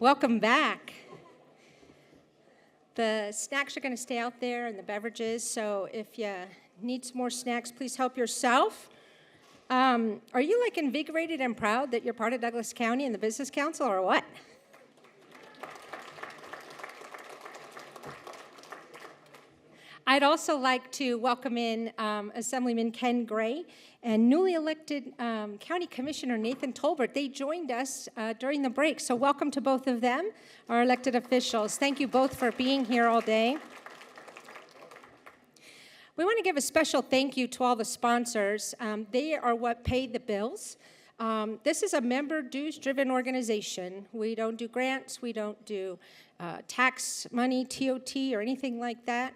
Welcome back. The snacks are going to stay out there and the beverages, so if you need some more snacks, please help yourself. Are you like invigorated and proud that you're part of Douglas County and the Business Council, or what? I'd also like to welcome in Assemblyman Ken Gray and newly elected County Commissioner Nathan Tolbert. They joined us during the break, so welcome to both of them, our elected officials. Thank you both for being here all day. We want to give a special thank you to all the sponsors. They are what paid the bills. This is a member dues-driven organization. We don't do grants. We don't do tax money, TOT, or anything like that.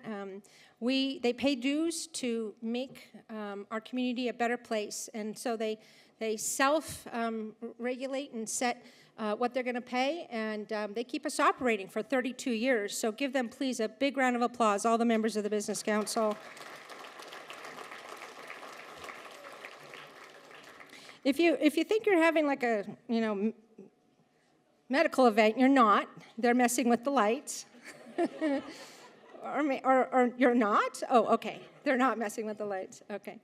They pay dues to make our community a better place, and so they self-regulate and set what they're going to pay, and they keep us operating for 32 years. So give them, please, a big round of applause, all the members of the Business Council. If you think you're having like a medical event, you're not. They're messing with the lights. or you're not? Oh, okay. They're not messing with the lights. Okay.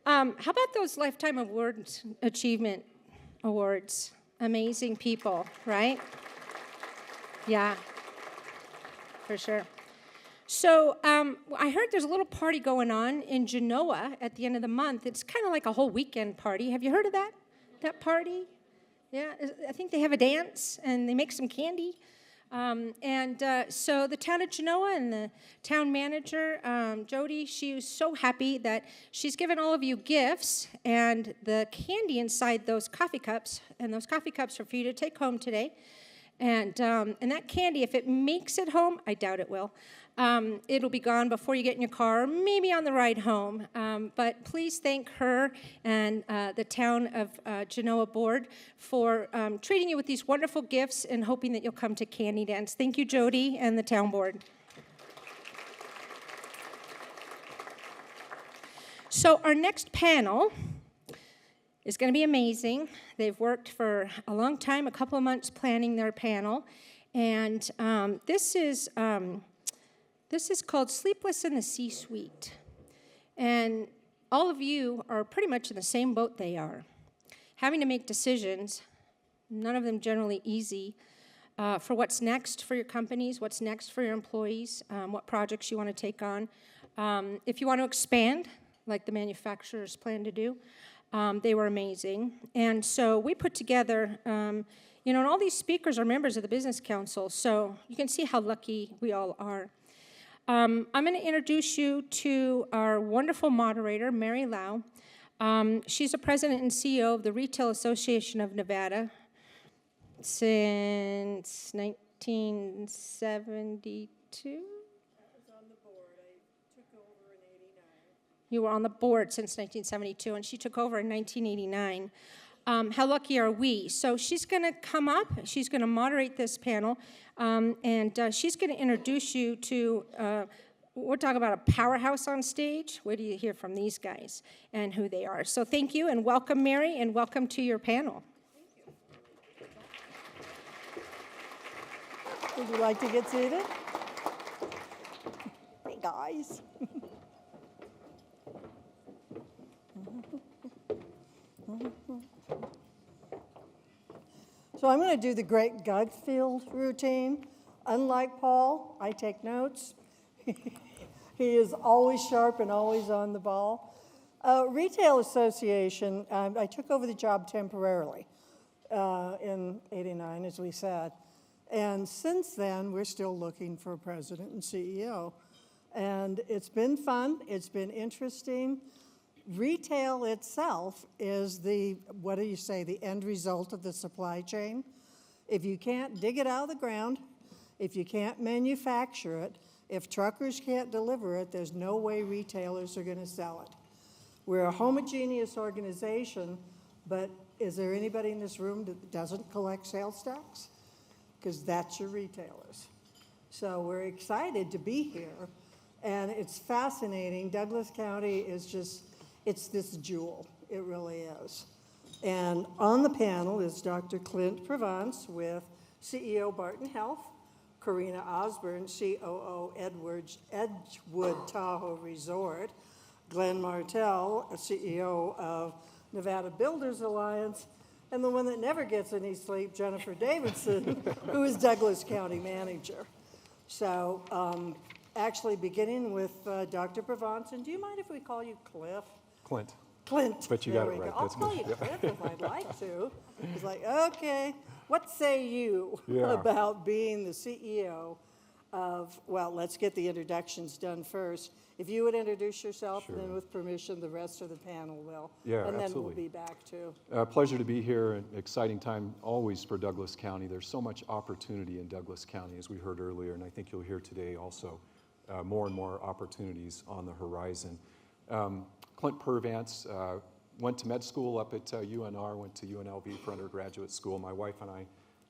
How about those Lifetime Awards, Achievement Awards? Amazing people, right? Yeah, for sure. So I heard there's a little party going on in Genoa at the end of the month. It's kind of like a whole weekend party. Have you heard of that party? Yeah, I think they have a dance and they make some candy. So the town of Genoa and the town manager, Jody, she was so happy that she's given all of you gifts and the candy inside those coffee cups, and those coffee cups are for you to take home today. And that candy, if it makes it home, I doubt it will, it'll be gone before you get in your car, maybe on the ride home. But please thank her and the town of Genoa board for treating you with these wonderful gifts and hoping that you'll come to Candy Dance. Thank you, Jody, and the town board. So our next panel is going to be amazing. They've worked for a long time, a couple of months planning their panel. And this is called Sleepless in the C-Suite. And all of you are pretty much in the same boat they are. Having to make decisions, none of them generally easy, for what's next for your companies, what's next for your employees, what projects you want to take on. If you want to expand, like the manufacturers plan to do, they were amazing. And so we put together, and all these speakers are members of the Business Council, so you can see how lucky we all are. I'm going to introduce you to our wonderful moderator, Mary Lau. She's the president and CEO of the Retail Association of Nevada since 1972. You were on the board since 1972, and she took over in 1989. How lucky are we? So she's going to come up. She's going to moderate this panel, and she's going to introduce you to, we're talking about a powerhouse on stage. Where do you hear from these guys and who they are? So thank you, and welcome, Mary, and welcome to your panel. Would you like to get seated? Hey, guys. So I'm going to do the great Gutfield routine. Unlike Paul, I take notes. He is always sharp and always on the ball. Retail Association, I took over the job temporarily in '89, as we said. And since then, we're still looking for a president and CEO. And it's been fun. It's been interesting. Retail itself is the end result of the supply chain. If you can't dig it out of the ground, if you can't manufacture it, if truckers can't deliver it, there's no way retailers are going to sell it. We're a homogeneous organization, but is there anybody in this room that doesn't collect sales tax? Because that's your retailers. So we're excited to be here, and it's fascinating. Douglas County is just, it's this jewel. It really is. And on the panel is Dr. Clint Purvance with CEO, Barton Health. Corinna Osborne, COO, Edgewood Tahoe Resort. Glen Martel, CEO of Nevada Builders Alliance. And the one that never gets any sleep, Jenifer Davidson, who is Douglas County Manager. So actually beginning with Dr. Purvance, and do you mind if we call you Cliff? Clint. Clint. But you There got it we right. go. I'll call you Cliff if I'd like to. He's like, okay, what say you about being the CEO of, well, let's get the introductions done first. If you would introduce yourself, Sure. and then with permission, the rest of the panel will. Yeah, and then absolutely. we'll be back too. Pleasure to be here. An exciting time always for Douglas County. There's so much opportunity in Douglas County, as we heard earlier, and I think you'll hear today also more and more opportunities on the horizon. Clint Purvance went to med school up at UNR, went to UNLV for undergraduate school. My wife and I,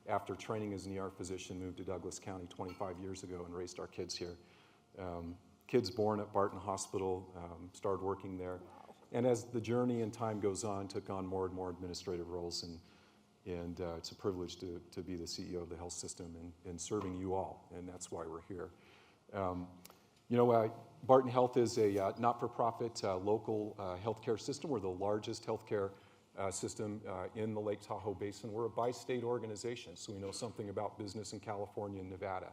after training as an ER physician, moved to Douglas County 25 years ago and raised our kids here. Kids born at Barton Hospital, started working there. Wow. And as the journey and time goes on, took on more and more administrative roles. And it's a privilege to be the CEO of the health system and serving you all. And that's why we're here. Barton Health is a not-for-profit local healthcare system. We're the largest healthcare system in the Lake Tahoe Basin. We're a bi-state organization, so we know something about business in California and Nevada.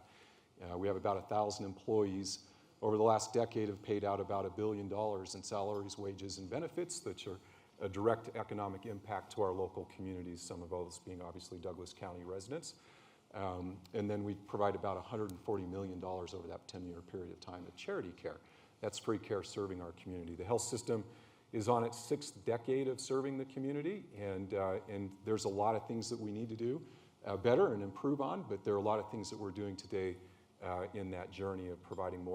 We have about 1,000 employees. Over the last decade, have paid out about $1 billion in salaries, wages, and benefits, which are a direct economic impact to our local communities, some of those being obviously Douglas County residents. And then we provide about $140 million over that 10-year period of time of charity care. That's free care serving our community. The health system is on its 6th decade of serving the community, and there's a lot of things that we need to do better and improve on, but there are a lot of things that we're doing today in that journey of providing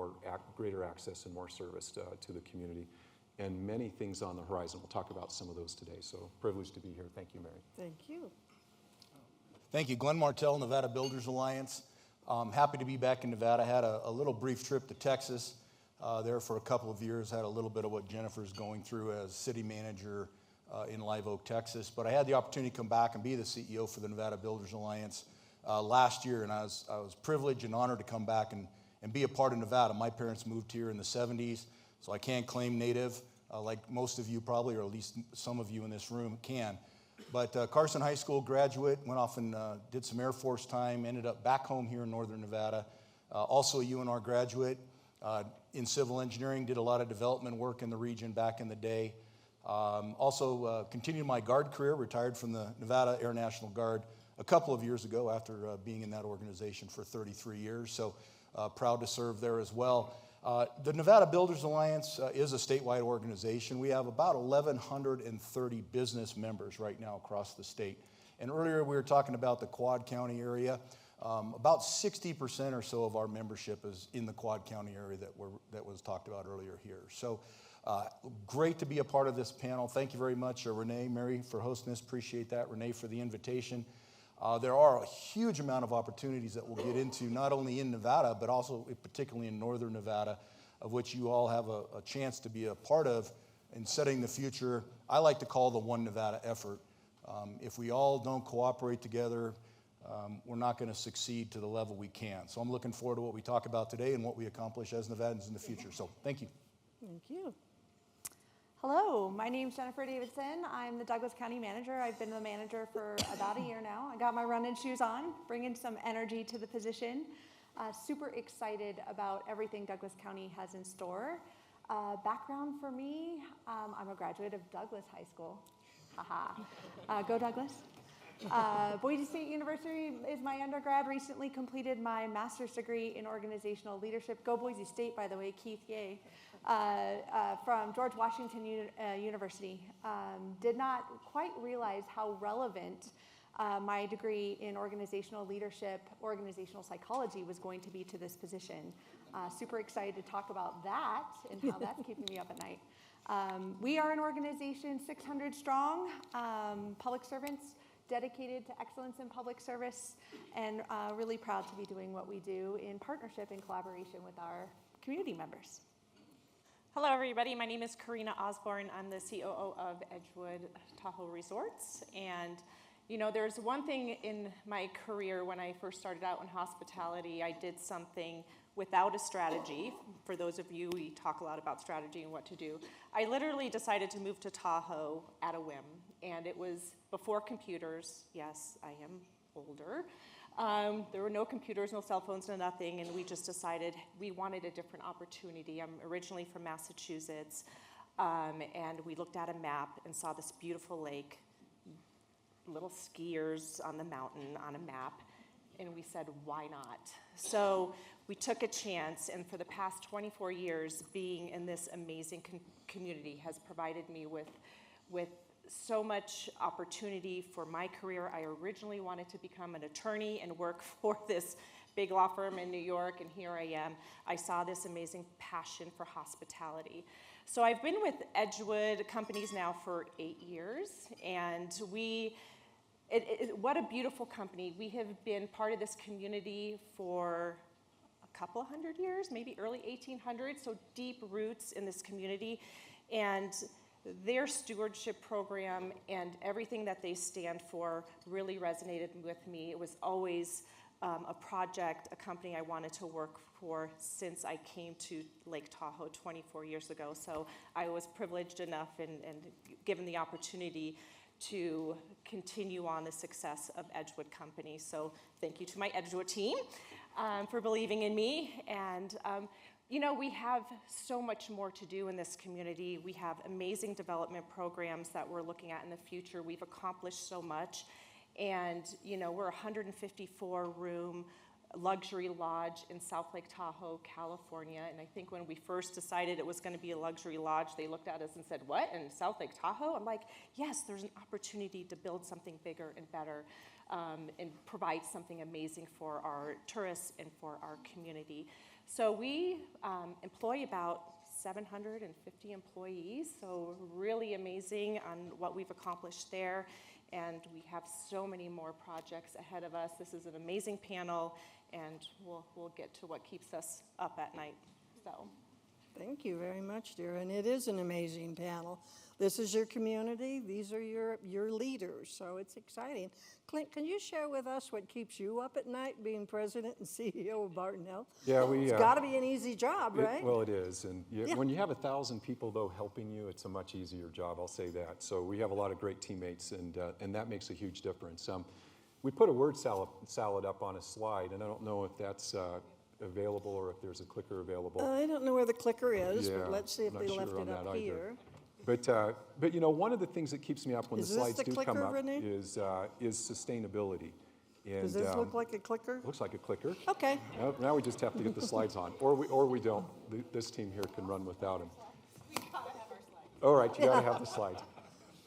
greater access and more service to the community, and many things on the horizon. We'll talk about some of those today, so privileged to be here. Thank you, Mary. Thank you. Thank you. Glen Martel, Nevada Builders Alliance. Happy to be back in Nevada. Had a little brief trip to Texas there for a couple of years. Had a little bit of what Jenifer's going through as city manager in Live Oak, Texas. But I had the opportunity to come back and be the CEO for the Nevada Builders Alliance last year, and I was privileged and honored to come back and be a part of Nevada. My parents moved here in the 70s, so I can't claim native like most of you probably, or at least some of you in this room can. But Carson High School graduate, went off and did some Air Force time, ended up back home here in northern Nevada. Also a UNR graduate in civil engineering, did a lot of development work in the region back in the day. Also continued my Guard career, retired from the Nevada Air National Guard a couple of years ago after being in that organization for 33 years. So proud to serve there as well. The Nevada Builders Alliance is a statewide organization. We have about 1,130 business members right now across the state. And earlier we were talking about the Quad County area. About 60% or so of our membership is in the Quad County area that was talked about earlier here. So great to be a part of this panel. Thank you very much, Renee, Mary, for hosting this. Appreciate that. Renee, for the invitation. There are a huge amount of opportunities that we'll get into, not only in Nevada, but also particularly in northern Nevada, of which you all have a chance to be a part of in setting the future. I like to call the One Nevada effort. If we all don't cooperate together, we're not going to succeed to the level we can. So I'm looking forward to what we talk about today and what we accomplish as Nevadans in the future. So thank you. Thank you. Hello, my name's Jenifer Davidson. I'm the Douglas County Manager. I've been the manager for about a year now. I got my running shoes on, bringing some energy to the position. Super excited about everything Douglas County has in store. Background for me, I'm a graduate of Douglas High School. Haha. Go Douglas. Boise State University is my undergrad. Recently completed my master's degree in organizational leadership. Go Boise State, by the way, Keith, yay. From George Washington University. Did not quite realize how relevant my degree in organizational leadership, organizational psychology was going to be to this position. Super excited to talk about that and how that's keeping me up at night. We are an organization 600 strong, public servants dedicated to excellence in public service, and really proud to be doing what we do in partnership and collaboration with our community members. Hello, everybody. My name is Corinna Osborne. I'm the COO of Edgewood Tahoe Resorts, and You know, there's one thing in my career when I first started out in hospitality, I did something without a strategy. For those of you, we talk a lot about strategy and what to do. I literally decided to move to Tahoe at a whim, and it was before computers. Yes, I am older. There were no computers, no cell phones, no nothing, and we just decided we wanted a different opportunity. I'm originally from Massachusetts, and we looked at a map and saw this beautiful lake, little skiers on the mountain on a map, and we said, why not? So we took a chance, and for the past 24 years, being in this amazing community has provided me with so much opportunity for my career. I originally wanted to become an attorney and work for this big law firm in New York, and here I am. I saw this amazing passion for hospitality. So I've been with Edgewood companies now for 8 years, and what a beautiful company. We have been part of this community for a couple of hundred years, maybe early 1800s, so deep roots in this community. And their stewardship program and everything that they stand for really resonated with me. It was always a project, a company I wanted to work for since I came to Lake Tahoe 24 years ago. So I was privileged enough and given the opportunity to continue on the success of Edgewood Company. So thank you to my Edgewood team for believing in me. And you know, we have so much more to do in this community. We have amazing development programs that we're looking at in the future. We've accomplished so much. And, you know, we're a 154-room luxury lodge in South Lake Tahoe, California. And I think when we first decided it was going to be a luxury lodge, they looked at us and said, what, in South Lake Tahoe? I'm like, yes, there's an opportunity to build something bigger and better and provide something amazing for our tourists and for our community. So we employ about 750 employees, so really amazing on what we've accomplished there. And we have so many more projects ahead of us. This is an amazing panel, and we'll get to what keeps us up at night. So, Thank you very much, dear. And it is an amazing panel. This is your community. These are your leaders, so it's exciting. Clint, can you share with us what keeps you up at night being president and CEO of Barton Health? Yeah, It's got to be an easy job, right? Well, it is. And when you have 1,000 people, though, helping you, it's a much easier job, I'll say that. So we have a lot of great teammates, and that makes a huge difference. We put a word salad up on a slide, and I don't know if that's available or if there's a clicker available. I don't know where the clicker is, Yeah, but let's see if I'm they not left sure it on up that either. here. But you know, one of the things that keeps me up when Is the this slides the do come clicker, up Renee? is sustainability. And, Does this look like a clicker? Looks like a clicker. Okay. Now we just have to get the slides on, or we don't. This team here can run without them. we gotta have our slides. All right, you got to have the slides.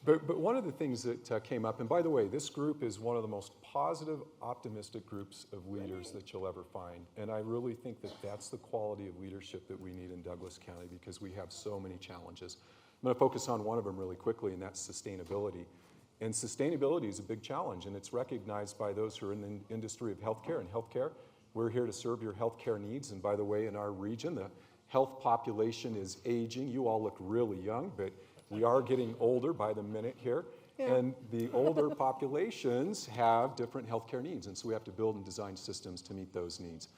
But one of the things that came up, and by the way, this group is one of the most positive, optimistic groups of leaders that you'll ever find. And I really think that that's the quality of leadership that we need in Douglas County because we have so many challenges. I'm going to focus on one of them really quickly, and that's sustainability. And sustainability is a big challenge, and it's recognized by those who are in the industry of healthcare. And healthcare, we're here to serve your healthcare needs. And by the way, in our region, the health population is aging. You all look really young, but we are getting older by the minute here. Yeah. And the older populations have different healthcare needs, and so we have to build and design systems to meet those needs.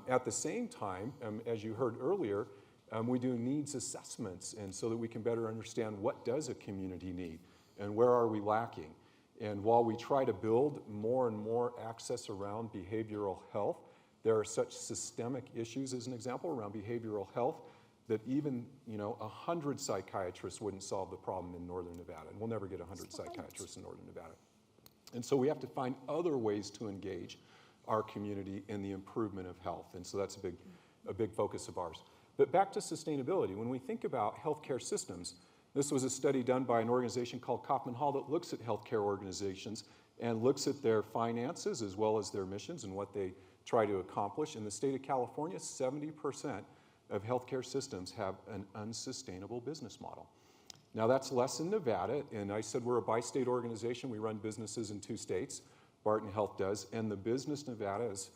At the same time, as you heard earlier, we do needs assessments, and so that we can better understand what does a community need and where are we lacking. And while we try to build more and more access around behavioral health, there are such systemic issues, as an example, around behavioral health that even 100 psychiatrists wouldn't solve the problem in Northern Nevada. And we'll never get 100 psychiatrists in Northern Nevada. And so we have to find other ways to engage our community in the improvement of health. And so that's a big focus of ours. But back to sustainability. When we think about healthcare systems, this was a study done by an organization called Kaufman Hall that looks at healthcare organizations and looks at their finances as well as their missions and what they try to accomplish. In the state of California, 70% of healthcare systems have an unsustainable business model. Now that's less in Nevada, and I said we're a bi-state organization. We run businesses in 2 states, Barton Health does, and the business Nevada's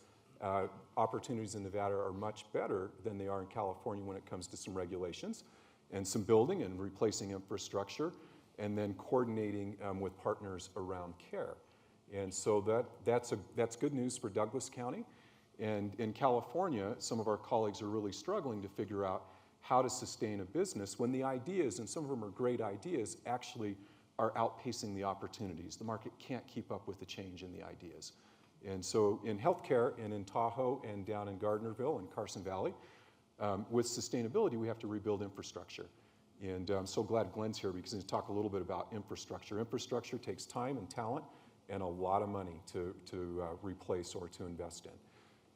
opportunities in Nevada are much better than they are in California when it comes to some regulations and some building and replacing infrastructure and then coordinating with partners around care. And so that's good news for Douglas County. And in California, some of our colleagues are really struggling to figure out how to sustain a business when the ideas, and some of them are great ideas, actually are outpacing the opportunities. The market can't keep up with the change in the ideas. And so in healthcare and in Tahoe and down in Gardnerville and Carson Valley, with sustainability, we have to rebuild infrastructure. And I'm so glad Glen's here because he's going to talk a little bit about infrastructure. Infrastructure takes time and talent and a lot of money to replace or to invest in.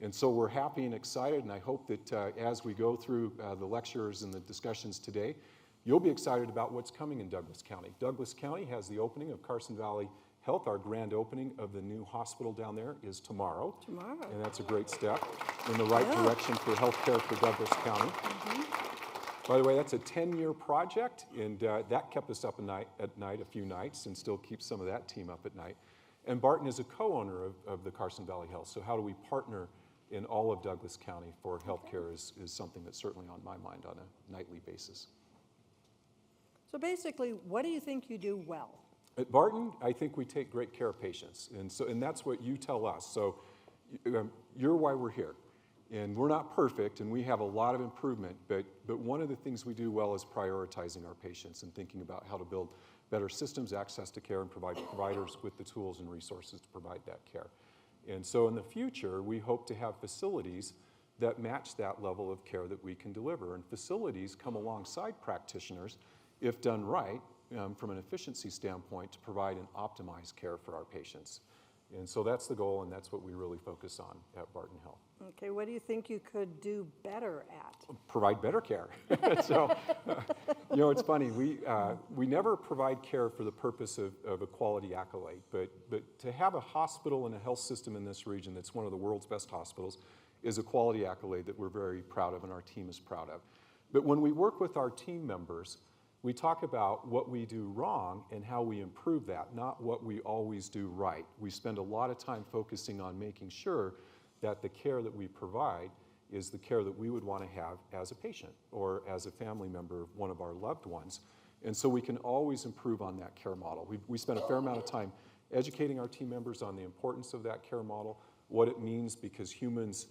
And so we're happy and excited, and I hope that as we go through the lectures and the discussions today, you'll be excited about what's coming in Douglas County. Douglas County has the opening of Carson Valley Health. Our grand opening of the new hospital down there is tomorrow. Tomorrow. And that's a great step in the right direction for healthcare for Douglas County. By the way, that's a 10-year project, and that kept us up at night a few nights and still keeps some of that team up at night. And Barton is a co-owner of the Carson Valley Health, so how do we partner in all of Douglas County for healthcare is something that's certainly on my mind on a nightly basis. So basically, what do you think you do well? At Barton, I think we take great care of patients, and that's what you tell us. So you're why we're here. And we're not perfect, and we have a lot of improvement, but one of the things we do well is prioritizing our patients and thinking about how to build better systems, access to care, and provide providers with the tools and resources to provide that care. And so in the future, we hope to have facilities that match that level of care that we can deliver. And facilities come alongside practitioners, if done right, from an efficiency standpoint, to provide and optimize care for our patients. And so that's the goal, and that's what we really focus on at Barton Health. Okay, what do you think you could do better at? Provide better care. So, it's funny, we never provide care for the purpose of a quality accolade, but to have a hospital and a health system in this region that's one of the world's best hospitals is a quality accolade that we're very proud of and our team is proud of. But when we work with our team members, we talk about what we do wrong and how we improve that, not what we always do right. We spend a lot of time focusing on making sure that the care that we provide is the care that we would want to have as a patient or as a family member of one of our loved ones. And so we can always improve on that care model. We spend a fair amount of time educating our team members on the importance of that care model, what it means, because humans,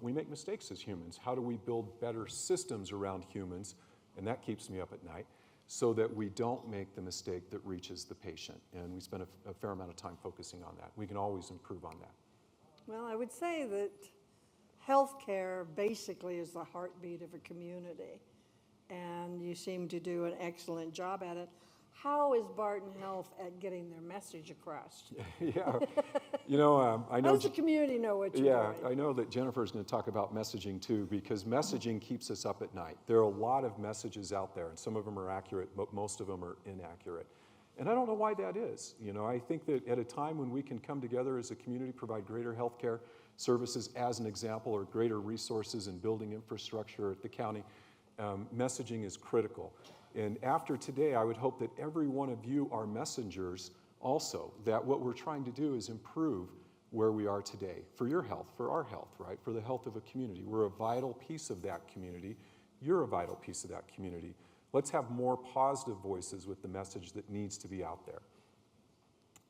we make mistakes as humans. How do we build better systems around humans? And that keeps me up at night, so that we don't make the mistake that reaches the patient. And we spend a fair amount of time focusing on that. We can always improve on that. Well, I would say that healthcare basically is the heartbeat of a community, and you seem to do an excellent job at it. How is Barton Health at getting their message across? Yeah, I know. How does the community know what you're doing? Yeah, I know that Jenifer is going to talk about messaging too, because messaging keeps us up at night. There are a lot of messages out there, and some of them are accurate, but most of them are inaccurate. And I don't know why that is. I think that at a time when we can come together as a community, provide greater healthcare services as an example, or greater resources in building infrastructure at the county, messaging is critical. And after today, I would hope that every one of you are messengers also, that what we're trying to do is improve where we are today for your health, for our health, right? For the health of a community. We're a vital piece of that community. You're a vital piece of that community. Let's have more positive voices with the message that needs to be out there.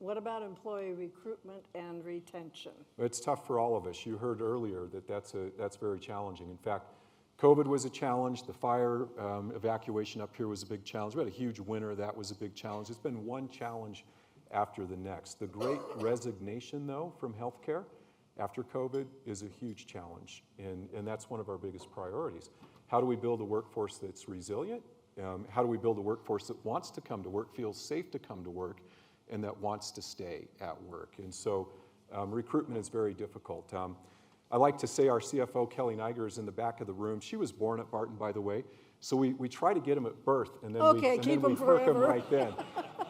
What about employee recruitment and retention? It's tough for all of us. You heard earlier that that's very challenging. In fact, COVID was a challenge. The fire evacuation up here was a big challenge. We had a huge winter. That was a big challenge. It's been one challenge after the next. The great resignation, though, from healthcare after COVID is a huge challenge, and that's one of our biggest priorities. How do we build a workforce that's resilient? How do we build a workforce that wants to come to work, feels safe to come to work, and that wants to stay at work? And so recruitment is very difficult. I like to say our CFO, Kelly Niger, is in the back of the room. She was born at Barton, by the way. So we try to get them at birth, and then we hook them right then.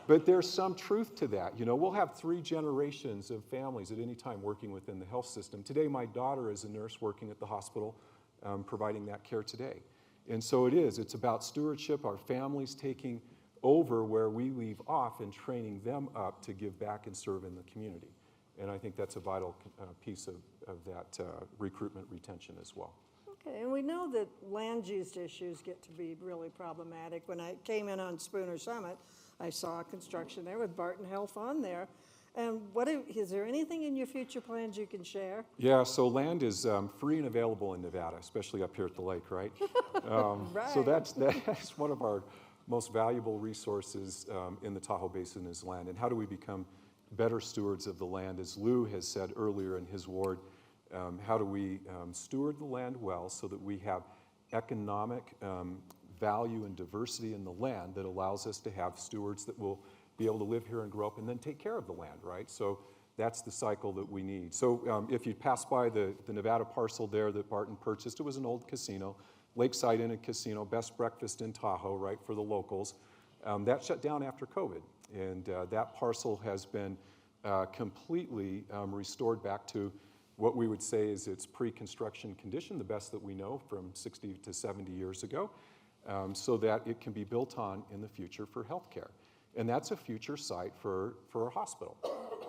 But there's some truth to that. We'll have 3 generations of families at any time working within the health system. Today, my daughter is a nurse working at the hospital, providing that care today. And so it's about stewardship, our families taking over where we leave off and training them up to give back and serve in the community. And I think that's a vital piece of that recruitment retention as well. Okay, and we know that land use issues get to be really problematic. When I came in on Spooner Summit, I saw construction there with Barton Health on there. And is there anything in your future plans you can share? Yeah, so land is free and available in Nevada, especially up here at the lake, right? Right. So that's one of our most valuable resources in the Tahoe Basin is land. And how do we become better stewards of the land? As Lou has said earlier in his ward, how do we steward the land well so that we have economic value and diversity in the land that allows us to have stewards that will be able to live here and grow up and then take care of the land, right? So that's the cycle that we need. So if you pass by the Nevada parcel there that Barton purchased, it was an old casino, Lakeside Inn and Casino, best breakfast in Tahoe, right, for the locals. That shut down after COVID, and that parcel has been completely restored back to what we would say is its pre-construction condition, the best that we know from 60 to 70 years ago, so that it can be built on in the future for healthcare. And that's a future site for a hospital,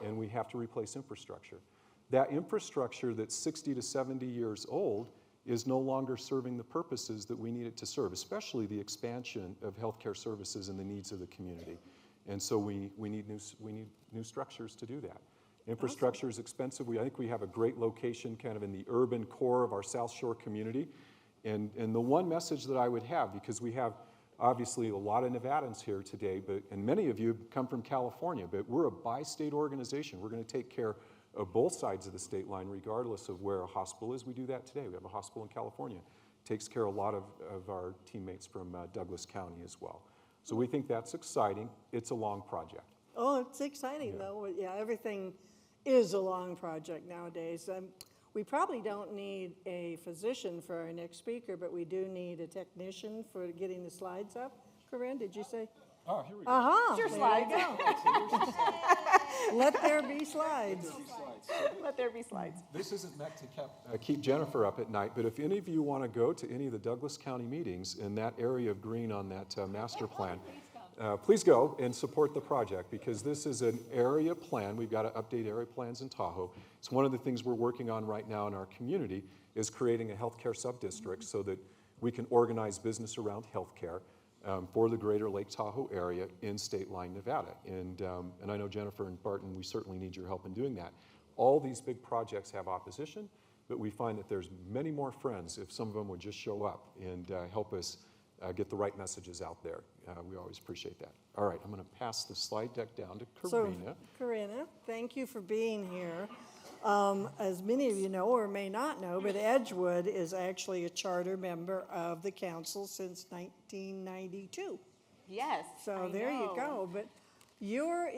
and we have to replace infrastructure. That infrastructure that's 60 to 70 years old is no longer serving the purposes that we need it to serve, especially the expansion of healthcare services and the needs of the community. And so we need new structures to do that. Infrastructure is expensive. I think we have a great location kind of in the urban core of our South Shore community. And the one message that I would have, because we have obviously a lot of Nevadans here today, and many of you come from California, but we're a bi-state organization. We're going to take care of both sides of the state line, regardless of where a hospital is. We do that today. We have a hospital in California. Takes care of a lot of our teammates from Douglas County as well. So we think that's exciting. It's a long project. Oh, it's exciting though. Yeah, everything is a long project nowadays. We probably don't need a physician for our next speaker, but we do need a technician for getting the slides up. Corinna, did you say? Oh, here we go. Uh-huh. Your there slides. you go. Let there be slides. Let there be slides. This isn't meant to keep Jenifer up at night, but if any of you want to go to any of the Douglas County meetings in that area of green on that master plan, please go and support the project, because this is an area plan. We've got to update area plans in Tahoe. It's one of the things we're working on right now in our community is creating a healthcare subdistrict so that we can organize business around healthcare for the greater Lake Tahoe area in State Line, Nevada. And I know Jenifer and Barton, we certainly need your help in doing that. All these big projects have opposition, but we find that there's many more friends if some of them would just show up and help us get the right messages out there. We always appreciate that. All right, I'm going to pass the slide deck down to Corinna. So, Corinna, thank you for being here. As many of you know or may not know, but Edgewood is actually a charter member of the council since 1992. Yes. So there you go. But your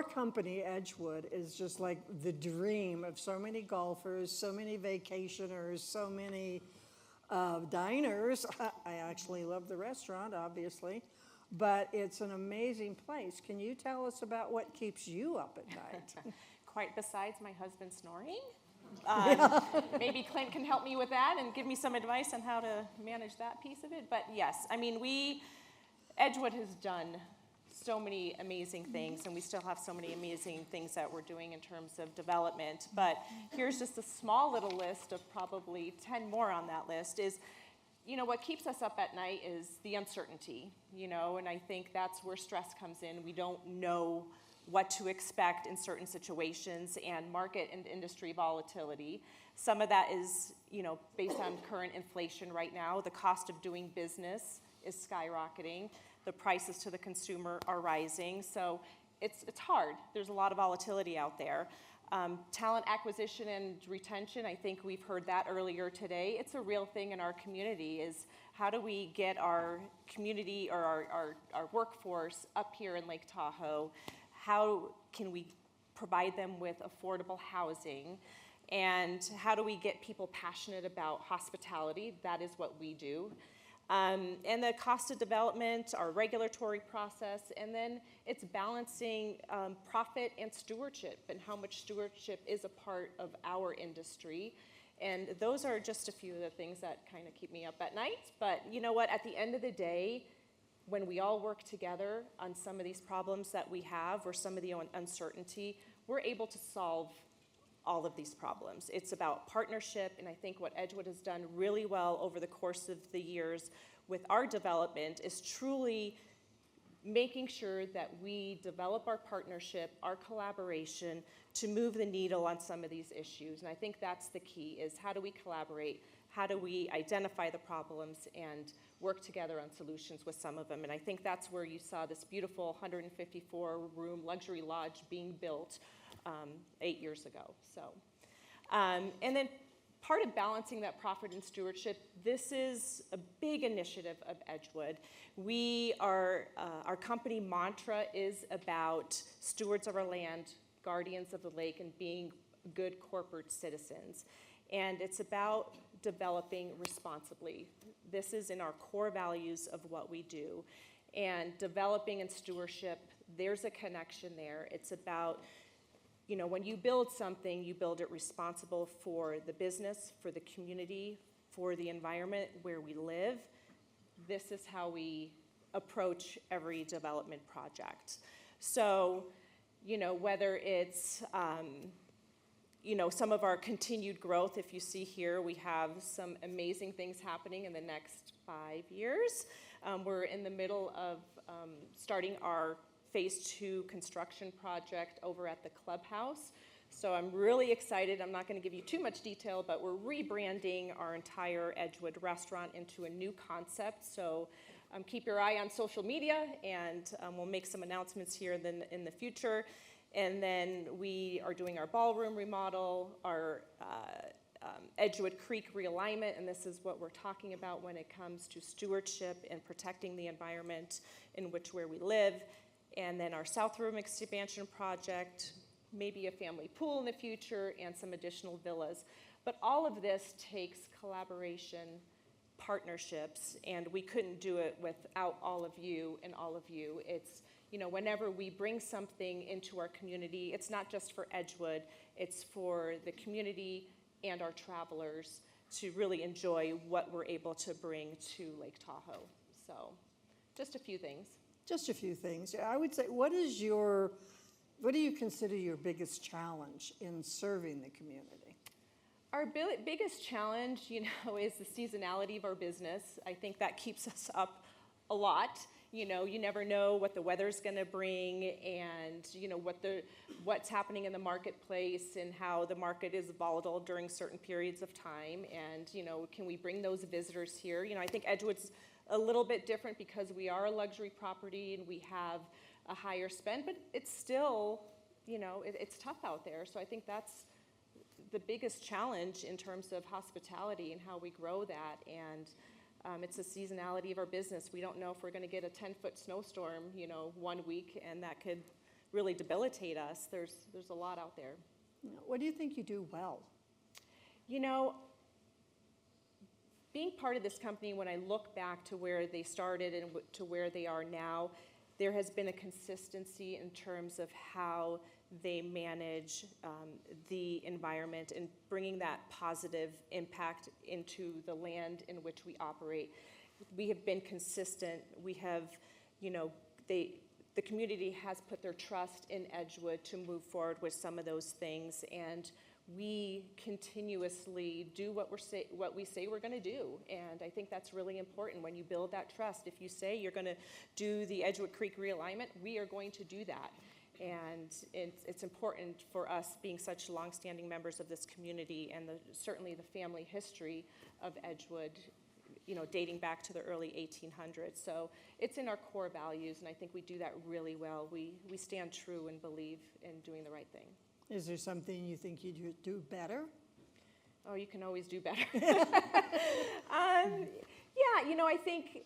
company, Edgewood, is just like the dream of so many golfers, so many vacationers, so many diners. I actually love the restaurant, obviously, but it's an amazing place. Can you tell us about what keeps you up at night? Quite besides my husband snoring. Maybe Clint can help me with that and give me some advice on how to manage that piece of it. But yes, I mean, Edgewood has done so many amazing things, and we still have so many amazing things that we're doing in terms of development. But here's just a small little list of probably 10 more on that list is, what keeps us up at night is the uncertainty, and I think that's where stress comes in. We don't know what to expect in certain situations and market and industry volatility. Some of that is, based on current inflation right now. The cost of doing business is skyrocketing. The prices to the consumer are rising. So it's hard. There's a lot of volatility out there. Talent acquisition and retention, I think we've heard that earlier today. It's a real thing in our community is how do we get our community or our workforce up here in Lake Tahoe? How can we provide them with affordable housing? And how do we get people passionate about hospitality? That is what we do. And the cost of development, our regulatory process, and then it's balancing profit and stewardship and how much stewardship is a part of our industry. And those are just a few of the things that kind of keep me up at night. But you know what, at the end of the day, when we all work together on some of these problems that we have or some of the uncertainty, we're able to solve all of these problems. It's about partnership, and I think what Edgewood has done really well over the course of the years with our development is truly making sure that we develop our partnership, our collaboration to move the needle on some of these issues. And I think that's the key, is how do we collaborate? How do we identify the problems and work together on solutions with some of them? And I think that's where you saw this beautiful 154-room luxury lodge being built 8 years ago. So, and then part of balancing that profit and stewardship, this is a big initiative of Edgewood. We are, our company mantra is about stewards of our land, guardians of the lake, and being good corporate citizens. And it's about developing responsibly. This is in our core values of what we do. And developing and stewardship, there's a connection there. It's about, you know, when you build something, you build it responsible for the business, for the community, for the environment where we live. This is how we approach every development project. So, you know, whether it's, you know, some of our continued growth, if you see here, we have some amazing things happening in the next 5 years. We're in the middle of starting our Phase 2 construction project over at the clubhouse. So I'm really excited. I'm not going to give you too much detail, but we're rebranding our entire Edgewood restaurant into a new concept. So keep your eye on social media, and we'll make some announcements here in the future. And then we are doing our ballroom remodel, our Edgewood Creek realignment, and this is what we're talking about when it comes to stewardship and protecting the environment in where we live. And then our South Room expansion project, maybe a family pool in the future, and some additional villas. But all of this takes collaboration, partnerships, and we couldn't do it without all of you and all of you. It's, you know, whenever we bring something into our community, it's not just for Edgewood, it's for the community and our travelers to really enjoy what we're able to bring to Lake Tahoe. So, just a few things. Just a few things. I would say, what do you consider your biggest challenge in serving the community? Our biggest challenge, you know, is the seasonality of our business. I think that keeps us up a lot. You know, you never know what the weather's going to bring, and you know what's happening in the marketplace and how the market is volatile during certain periods of time. And you know, can we bring those visitors here? You know, I think Edgewood's a little bit different because we are a luxury property and we have a higher spend, but it's still, you know, it's tough out there. So I think that's the biggest challenge in terms of hospitality and how we grow that. And it's the seasonality of our business. We don't know if we're going to get a 10-foot snowstorm, you know, 1 week, and that could really debilitate us. There's a lot out there. What do you think you do well? You know, being part of this company, when I look back to where they started and to where they are now, there has been a consistency in terms of how they manage the environment and bringing that positive impact into the land in which we operate. We have been consistent. We have, you know, the community has put their trust in Edgewood to move forward with some of those things, and we continuously do what we say we're going to do. And I think that's really important when you build that trust. If you say you're going to do the Edgewood Creek realignment, we are going to do that. And it's important for us, being such longstanding members of this community, and certainly the family history of Edgewood, you know, dating back to the early 1800s. So it's in our core values, and I think we do that really well. We stand true and believe in doing the right thing. Is there something you think you do better? Oh, you can always do better. Yeah, you know, I think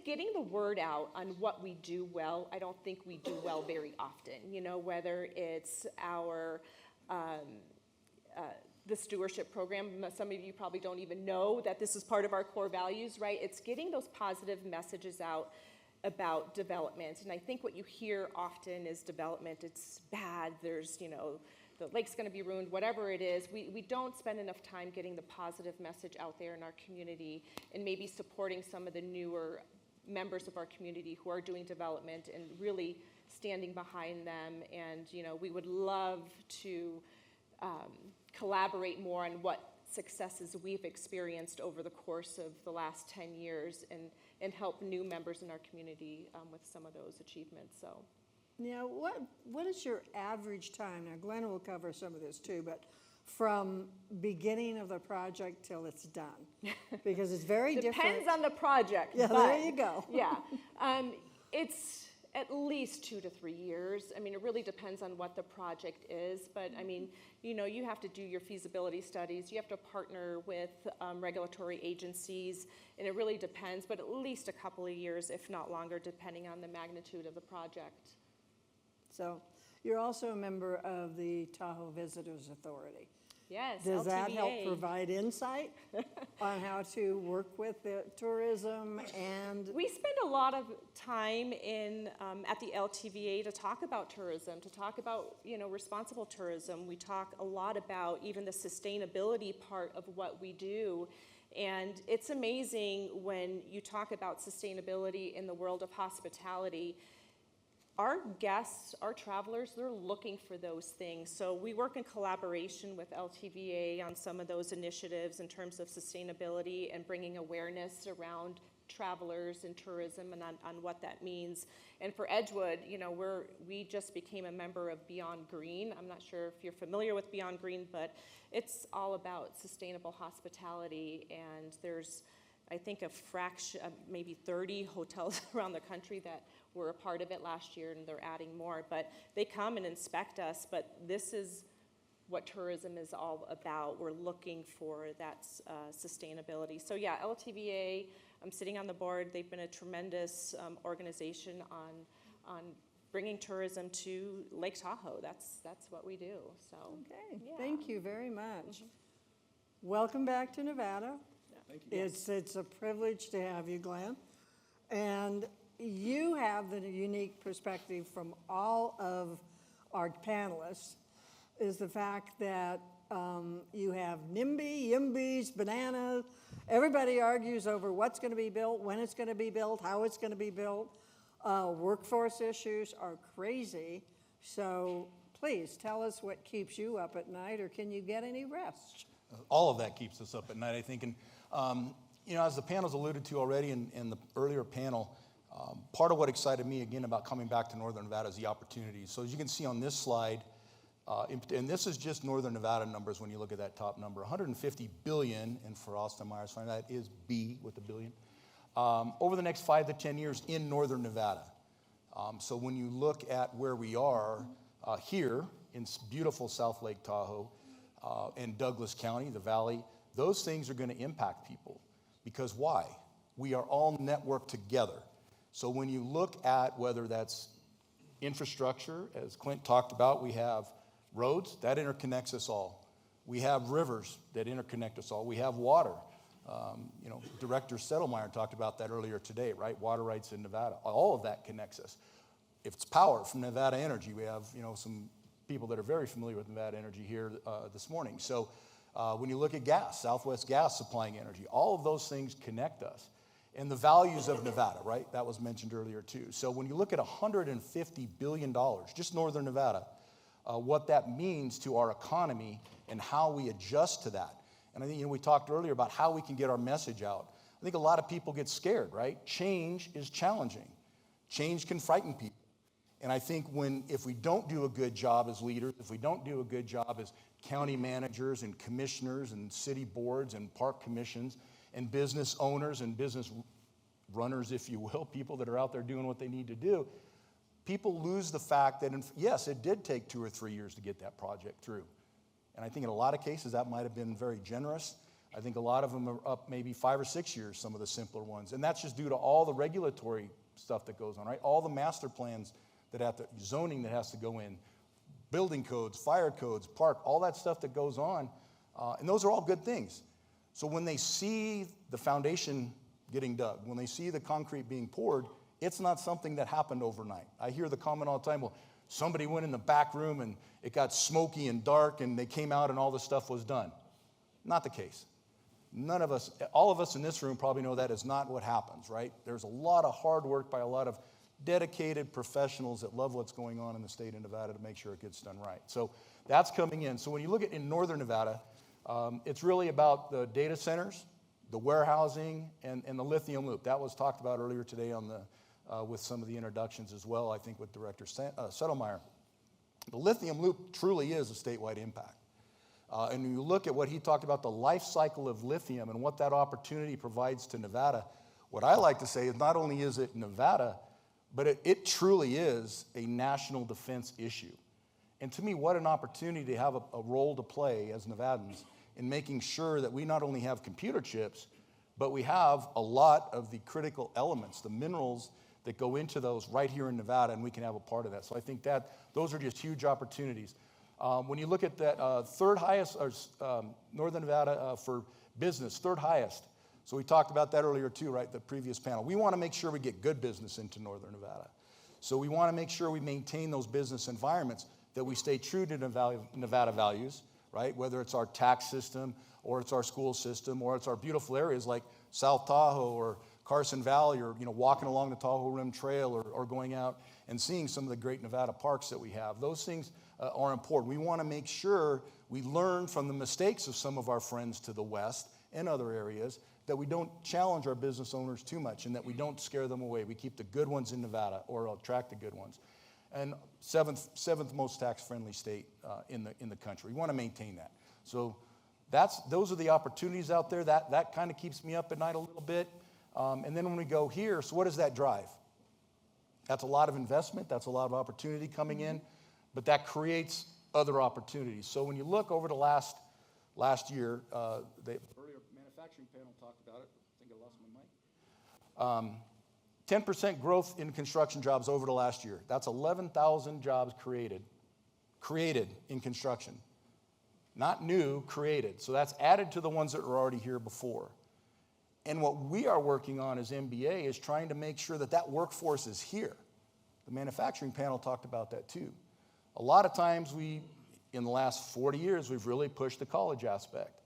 getting the word out on what we do well, I don't think we do well very often. You know, whether it's our the stewardship program. Some of you probably don't even know that this is part of our core values, right? It's getting those positive messages out about development. And I think what you hear often is development, it's bad, there's, you know, the lake's going to be ruined, whatever it is. We don't spend enough time getting the positive message out there in our community and maybe supporting some of the newer members of our community who are doing development and really standing behind them. And, you know, we would love to collaborate more on what successes we've experienced over the course of the last 10 years and help new members in our community with some of those achievements. So. Now, what is your average time? Now, Glen will cover some of this too, but from beginning of the project till it's done, because it's very different. Depends on the project. Yeah, but, there you go. Yeah, it's at least 2 to 3 years. I mean, it really depends on what the project is, but I mean, you know, you have to do your feasibility studies, you have to partner with regulatory agencies, and it really depends, but at least a couple of years, if not longer, depending on the magnitude of the project. So you're also a member of the Tahoe Visitors Authority. Yes, Does that LTVA. help provide insight on how to work with the tourism and? We spend a lot of time in at the LTVA to talk about tourism, to talk about, you know, responsible tourism. We talk a lot about even the sustainability part of what we do. And it's amazing when you talk about sustainability in the world of hospitality. Our guests, our travelers, they're looking for those things. So we work in collaboration with LTVA on some of those initiatives in terms of sustainability and bringing awareness around travelers and tourism and on what that means. And for Edgewood, you know, we just became a member of Beyond Green. I'm not sure if you're familiar with Beyond Green, but it's all about sustainable hospitality. And there's, I think, a fraction, maybe 30 hotels around the country that were a part of it last year, and they're adding more. But they come and inspect us, but this is what tourism is all about. We're looking for that sustainability. So yeah, LTVA, I'm sitting on the board. They've been a tremendous organization on bringing tourism to Lake Tahoe. That's what we do. So Okay, yeah. Thank you very much. Welcome back to Nevada. Thank you. It's a privilege to have you, Glen. And you have the unique perspective from all of our panelists, is the fact that you have NIMBY, YIMBYs, bananas. Everybody argues over what's going to be built, when it's going to be built, how it's going to be built. Workforce issues are crazy. So please tell us what keeps you up at night, or can you get any rest? All of that keeps us up at night, I think. And, you know, as the panel's alluded to already in the earlier panel, part of what excited me, again, about coming back to Northern Nevada is the opportunities. So as you can see on this slide, and this is just Northern Nevada numbers when you look at that top number, $150 billion, and for Austin Myers, that is B with a billion, over the next 5 to 10 years in Northern Nevada. So when you look at where we are here in beautiful South Lake Tahoe and Douglas County, the valley, those things are going to impact people. Because why? We are all networked together. So when you look at whether that's infrastructure, as Clint talked about, we have roads, that interconnects us all. We have rivers that interconnect us all. We have water. You know, Director Settlemeyer talked about that earlier today, right? Water rights in Nevada. All of that connects us. If it's power from Nevada Energy, we have, you know, some people that are very familiar with Nevada Energy here this morning. So when you look at gas, Southwest Gas supplying energy, all of those things connect us. And the values of Nevada, right? That was mentioned earlier too. So when you look at $150 billion, just Northern Nevada, what that means to our economy and how we adjust to that. And I think, you know, we talked earlier about how we can get our message out. I think a lot of people get scared, right? Change is challenging. Change can frighten people. And I think if we don't do a good job as leaders, if we don't do a good job as county managers and commissioners and city boards and park commissions and business owners and business runners, if you will, people that are out there doing what they need to do, people lose the fact that, yes, it did take 2 or 3 years to get that project through. And I think in a lot of cases that might have been very generous. I think a lot of them are up maybe 5 or 6 years, some of the simpler ones. And that's just due to all the regulatory stuff that goes on, right? All the master plans that have to, zoning that has to go in, building codes, fire codes, park, all that stuff that goes on. And those are all good things. So when they see the foundation getting dug, when they see the concrete being poured, it's not something that happened overnight. I hear the comment all the time, well, somebody went in the back room and it got smoky and dark and they came out and all the stuff was done. Not the case. None of us, all of us in this room probably know that is not what happens, right? There's a lot of hard work by a lot of dedicated professionals that love what's going on in the state of Nevada to make sure it gets done right. So that's coming in. So when you look at in Northern Nevada, It's really about the data centers, the warehousing, and the lithium loop. That was talked about earlier today on with some of the introductions as well, I think with Director Settlemeyer. The lithium loop truly is a statewide impact. And when you look at what he talked about, the life cycle of lithium and what that opportunity provides to Nevada, what I like to say is not only is it Nevada, but it truly is a national defense issue. And to me, what an opportunity to have a role to play as Nevadans in making sure that we not only have computer chips, but we have a lot of the critical elements, the minerals that go into those right here in Nevada, and we can have a part of that. So I think that those are just huge opportunities. When you look at that third highest, Northern Nevada for business, third highest. So we talked about that earlier too, right, the previous panel. We want to make sure we get good business into Northern Nevada. So we want to make sure we maintain those business environments, that we stay true to Nevada values, right, whether it's our tax system or it's our school system or it's our beautiful areas like South Tahoe or Carson Valley, or walking along the Tahoe Rim Trail, or going out and seeing some of the great Nevada parks that we have. Those things are important. We want to make sure we learn from the mistakes of some of our friends to the west and other areas, that we don't challenge our business owners too much and that we don't scare them away. We keep the good ones in Nevada, or attract the good ones. And seventh most tax-friendly state in the country. We want to maintain that. So those are the opportunities out there. That kind of keeps me up at night a little bit. And then when we go here, so what does that drive? That's a lot of investment. That's a lot of opportunity coming in. But that creates other opportunities. So when you look over the last year, the earlier manufacturing panel talked about it. I think I lost my mic. 10% growth in construction jobs over the last year. That's 11,000 jobs created in construction. Not new, created. So that's added to the ones that were already here before. And what we are working on as MBA is trying to make sure that workforce is here. The manufacturing panel talked about that too. A lot of times in the last 40 years, we've really pushed the college aspect.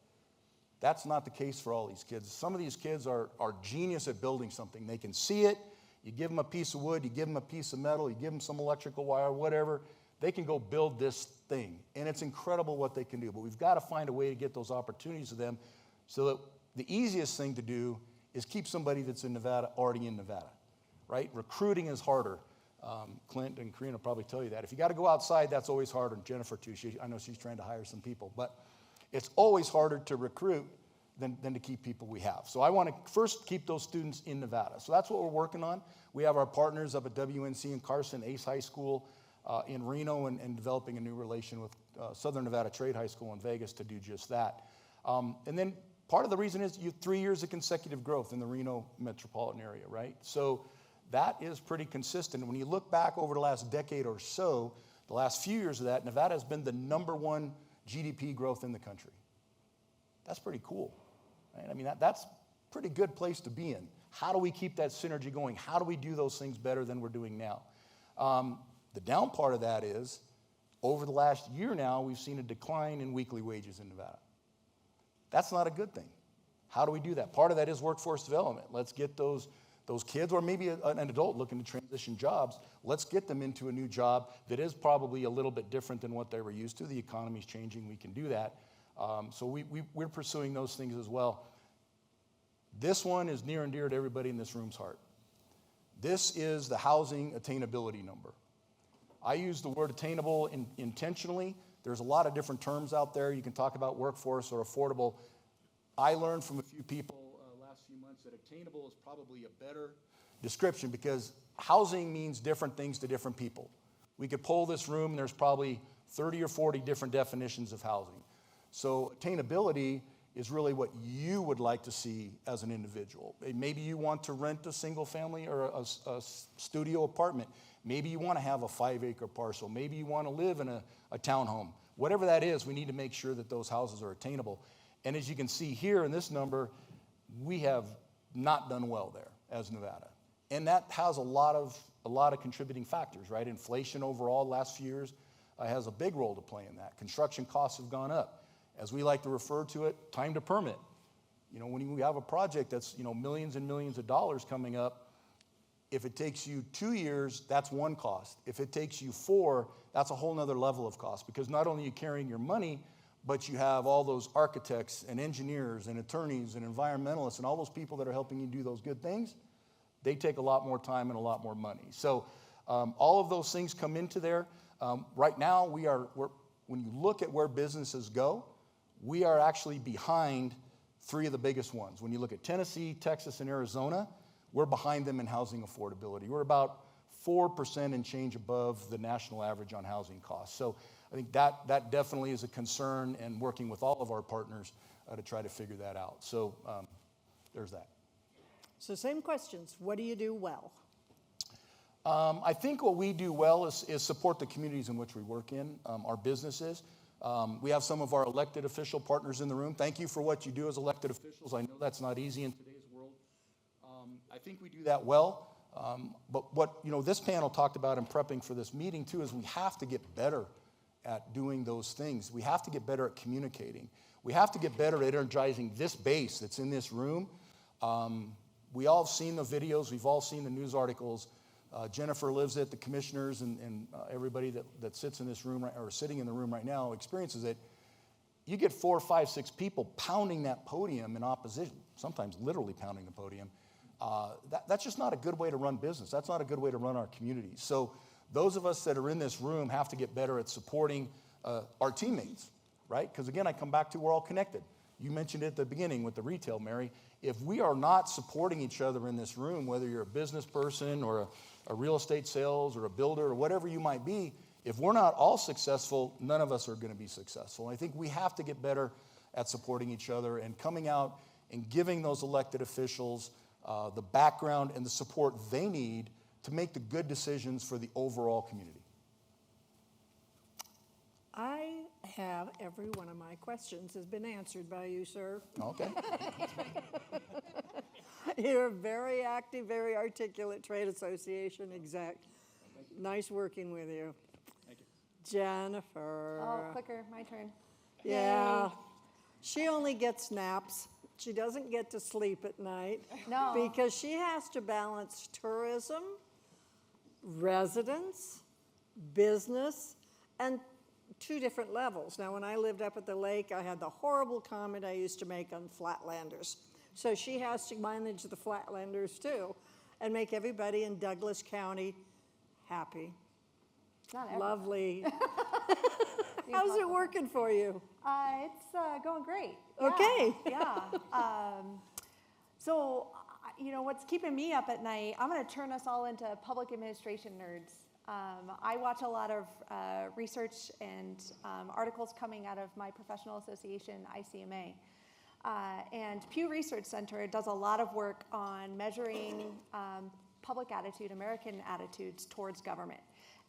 That's not the case for all these kids. Some of these kids are genius at building something. They can see it. You give them a piece of wood, you give them a piece of metal, you give them some electrical wire, whatever. They can go build this thing. And it's incredible what they can do. But we've got to find a way to get those opportunities to them, so that the easiest thing to do is keep somebody that's in Nevada already in Nevada, right? Recruiting is harder. Clint and Corinna will probably tell you that. If you got to go outside, that's always harder. And Jenifer too. I know she's trying to hire some people. But it's always harder to recruit than to keep people we have. So I want to first keep those students in Nevada. So that's what we're working on. We have our partners up at WNC in Carson, Ace High School in Reno, and developing a new relation with Southern Nevada Trade High School in Vegas to do just that. And then part of the reason is 3 years of consecutive growth in the Reno metropolitan area, right? So that is pretty consistent. When you look back over the last decade or so, the last few years of that, Nevada has been the #1 GDP growth in the country. That's pretty cool. Right? I mean, that's a pretty good place to be in. How do we keep that synergy going? How do we do those things better than we're doing now? The down part of that is, over the last year now, we've seen a decline in weekly wages in Nevada. That's not a good thing. How do we do that? Part of that is workforce development. Let's get those kids, or maybe an adult looking to transition jobs, let's get them into a new job that is probably a little bit different than what they were used to. The economy's changing. We can do that. So we're pursuing those things as well. This one is near and dear to everybody in this room's heart. This is the housing attainability number. I use the word attainable intentionally. There's a lot of different terms out there. You can talk about workforce or affordable. I learned from a few people last few months that attainable is probably a better description, because housing means different things to different people. We could poll this room, and there's probably 30 or 40 different definitions of housing. So attainability is really what you would like to see as an individual. Maybe you want to rent a single family or a studio apartment. Maybe you want to have a 5-acre parcel. Maybe you want to live in a townhome. Whatever that is, we need to make sure that those houses are attainable. And as you can see here in this number, we have not done well there as Nevada. And that has a lot of contributing factors, right? Inflation overall the last few years has a big role to play in that. Construction costs have gone up. As we like to refer to it, time to permit. When you have a project that's, millions and millions of dollars coming up, if it takes you 2 years, that's one cost. If it takes you 4, that's a whole nother level of cost, because not only are you carrying your money, but you have all those architects and engineers and attorneys and environmentalists and all those people that are helping you do those good things, they take a lot more time and a lot more money. So all of those things come into there. Right now, when you look at where businesses go, we are actually behind 3 of the biggest ones. When you look at Tennessee, Texas, and Arizona, we're behind them in housing affordability. We're about 4% and change above the national average on housing costs. So I think that definitely is a concern, and working with all of our partners to try to figure that out. So there's that. So same questions. What do you do well? I think what we do well is support the communities in which we work in, our businesses. We have some of our elected official partners in the room. Thank you for what you do as elected officials. I know that's not easy in today's world. I think we do that well. But what this panel talked about in prepping for this meeting too is we have to get better at doing those things. We have to get better at communicating. We have to get better at energizing this base that's in this room. We all have seen the videos. We've all seen the news articles. Jenifer lives it. The commissioners and everybody that sits in this room or sitting in the room right now experiences it. You get 4, 5, 6 people pounding that podium in opposition, sometimes literally pounding the podium. That's just not a good way to run business. That's not a good way to run our communities. So those of us that are in this room have to get better at supporting our teammates, right? Because again, I come back to we're all connected. You mentioned it at the beginning with the retail, Mary. If we are not supporting each other in this room, whether you're a business person or a real estate sales or a builder or whatever you might be, if we're not all successful, none of us are going to be successful. And I think we have to get better at supporting each other and coming out and giving those elected officials the background and the support they need to make the good decisions for the overall community. I have every one of my questions has been answered by you, sir. Okay. You're a very active, very articulate trade association exec. Nice working with you. Thank you. Jenifer. Oh, clicker, my turn. Yeah. She only gets naps. She doesn't get to sleep at night. No. Because she has to balance tourism, residence, business, and 2 different levels. Now, when I lived up at the lake, I had the horrible comment I used to make on flatlanders. So she has to manage the flatlanders too and make everybody in Douglas County happy. Not everybody. Lovely. How's it working for you? It's going great. Yeah, Okay. Yeah. So, what's keeping me up at night, I'm going to turn us all into public administration nerds. I watch a lot of research and articles coming out of my professional association, ICMA. And Pew Research Center does a lot of work on measuring public attitude, American attitudes towards government.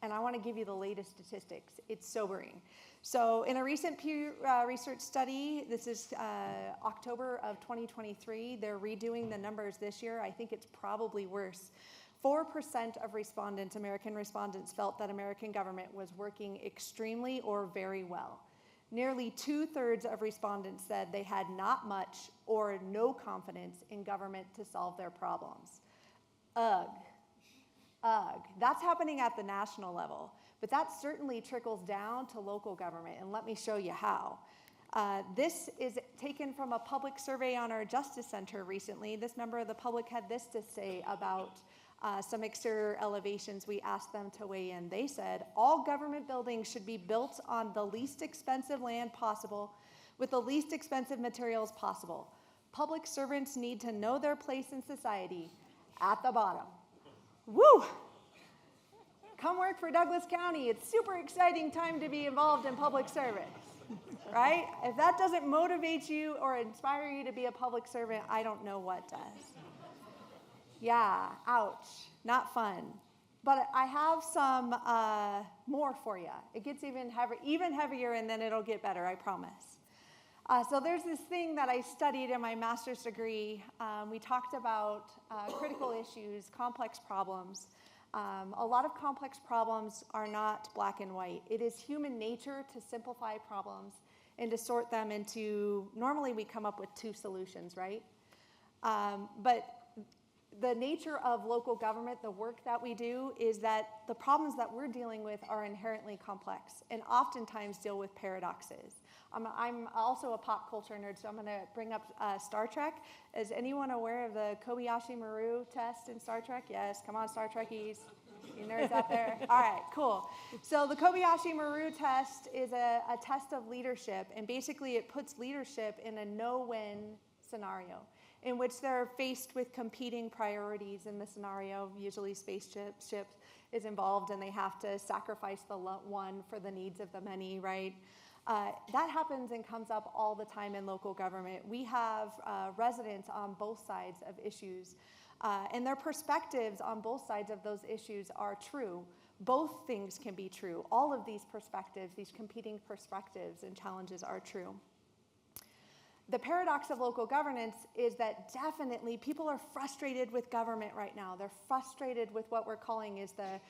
And I want to give you the latest statistics. It's sobering. So in a recent Pew Research study, this is October of 2023, they're redoing the numbers this year. I think it's probably worse. 4% of respondents, American respondents, felt that American government was working extremely or very well. Nearly 2/3 of respondents said they had not much or no confidence in government to solve their problems. Ugh. That's happening at the national level, but that certainly trickles down to local government, and let me show you how. This is taken from a public survey on our Justice Center recently. This member of the public had this to say about some exterior elevations. We asked them to weigh in. They said, all government buildings should be built on the least expensive land possible with the least expensive materials possible. Public servants need to know their place in society at the bottom. Woo! Come work for Douglas County. It's super exciting time to be involved in public service, right? If that doesn't motivate you or inspire you to be a public servant, I don't know what does. Yeah, ouch, not fun. But I have some more for you. It gets even heavier, and then it'll get better, I promise. So there's this thing that I studied in my master's degree. We talked about critical issues, complex problems. A lot of complex problems are not black and white. It is human nature to simplify problems and to sort them into, normally we come up with 2 solutions, right? But the nature of local government, the work that we do, is that the problems that we're dealing with are inherently complex and oftentimes deal with paradoxes. I'm also a pop culture nerd, so I'm going to bring up Star Trek. Is anyone aware of the Kobayashi Maru test in Star Trek? Yes, come on, Star Trekkies. You nerds out there? All right, cool. So the Kobayashi Maru test is a test of leadership, and basically it puts leadership in a no-win scenario in which they're faced with competing priorities in the scenario. Usually spaceships is involved, and they have to sacrifice the one for the needs of the many, right? That happens and comes up all the time in local government. We have residents on both sides of issues, and their perspectives on both sides of those issues are true. Both things can be true. All of these perspectives, these competing perspectives and challenges are true. The paradox of local governance is that definitely people are frustrated with government right now. They're frustrated with what we're calling is the